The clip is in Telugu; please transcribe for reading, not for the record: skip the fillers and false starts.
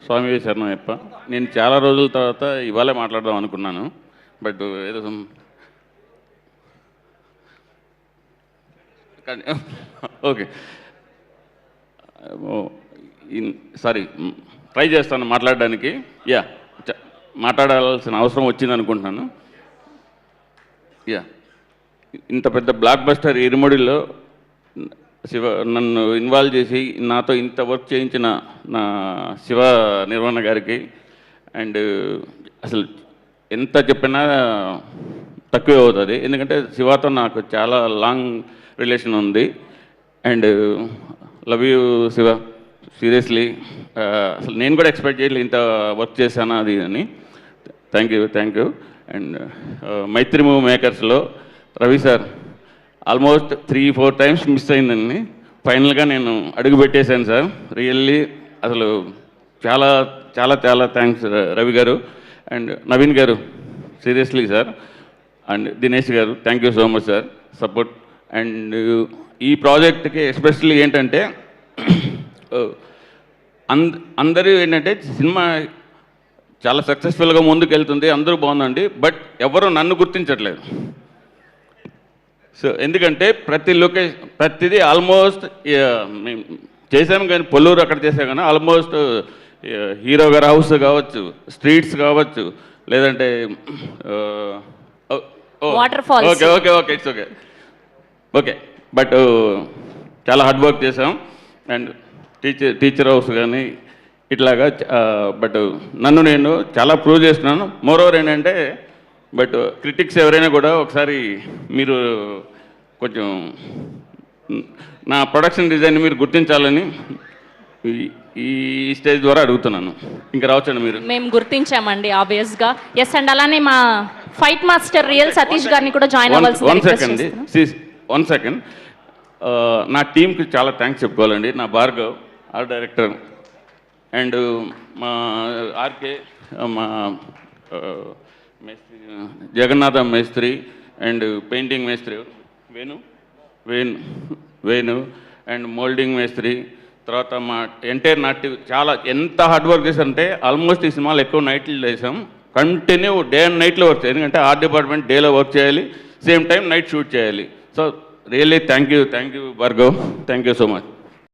స్వామి శరణయ్యప్ప. నేను చాలా రోజుల తర్వాత ఇవాళే మాట్లాడదాం అనుకున్నాను, బట్ ఏదో ఓకే, సారీ, ట్రై చేస్తాను మాట్లాడడానికి. యా, మాట్లాడాల్సిన అవసరం వచ్చింది అనుకుంటున్నాను. యా, ఇంత పెద్ద బ్లాక్ బస్టర్ ఇరుముడిలో శివ నన్ను ఇన్వాల్వ్ చేసి నాతో ఇంత వర్క్ చేయించిన నా శివ నిర్వహణ గారికి అండ్ అసలు ఎంత చెప్పినా తక్కువే అవుతుంది, ఎందుకంటే శివతో నాకు చాలా లాంగ్ రిలేషన్ ఉంది. And love you Shiva, seriously. అసలు నేను కూడా ఎక్స్పెక్ట్ చేయలేదు ఇంత వర్క్ చేశాను అది అని. Thank you. And Mythri movie మేకర్స్లో Ravi sir almost 3-4 times miss అయిందండి. ఫైనల్గా నేను అడుగు పెట్టేశాను సార్. రియల్లీ అసలు చాలా చాలా చాలా థ్యాంక్స్ రవి గారు. అండ్ నవీన్ గారు, సీరియస్లీ సార్. అండ్ దినేష్ గారు, thank you so much sir support. And ఈ ప్రాజెక్ట్కి ఎస్పెషల్లీ ఏంటంటే అందరూ ఏంటంటే సినిమా చాలా సక్సెస్ఫుల్గా ముందుకు వెళ్తుంది, అందరూ బాగుందండి, బట్ ఎవరు నన్ను గుర్తించట్లేదు. సో ఎందుకంటే ప్రతిదీ ఆల్మోస్ట్ చేశాను, కానీ పొల్లూరు అక్కడ చేసా కానీ ఆల్మోస్ట్ హీరో గారి హౌస్ కావచ్చు, స్ట్రీట్స్ కావచ్చు, లేదంటే ఓకే ఇట్స్ ఓకే, బట్ చాలా హార్డ్ వర్క్ చేసాం. అండ్ టీచర్ హౌస్ కానీ ఇట్లాగా, బట్ నన్ను నేను చాలా ప్రూవ్ చేస్తున్నాను. మోరోవర్ ఏంటంటే, బట్ క్రిటిక్స్ ఎవరైనా కూడా ఒకసారి మీరు కొంచెం నా ప్రొడక్షన్ డిజైన్ మీరు గుర్తించాలని ఈ స్టేజ్ ద్వారా అడుగుతున్నాను. ఇంకా రావచ్చండి మీరు. మేము గుర్తించామండి ఆబ్వియస్గా. ఎస్, అండ్ అలానే మా ఫైట్ మాస్టర్ రియల్ సతీష్ గారిని కూడా జాయిన్ అవ్వాల్సింది. వన్ సెకండ్, నా టీంకి చాలా థ్యాంక్స్ చెప్పుకోవాలండి. నా భార్గవ్ ఆర్ట్ డైరెక్టర్, అండ్ మా ఆర్కే, మా మేస్త్రి జగన్నాథం మేస్త్రి, అండ్ పెయింటింగ్ మేస్త్రి వేణు అండ్ మోల్డింగ్ మేస్త్రి, తర్వాత మా ఎంటైర్ నాటి చాలా ఎంత హార్డ్ వర్క్ చేశారంటే ఆల్మోస్ట్ ఈ సినిమాలో ఎక్కువ నైట్లు చేసాం. కంటిన్యూ డే అండ్ నైట్లో వర్క్ చేయాలి, ఎందుకంటే ఆర్ట్ డిపార్ట్మెంట్ డేలో వర్క్ చేయాలి, సేమ్ టైం నైట్ షూట్ చేయాలి. So really thank you Bhargav, thank you so much.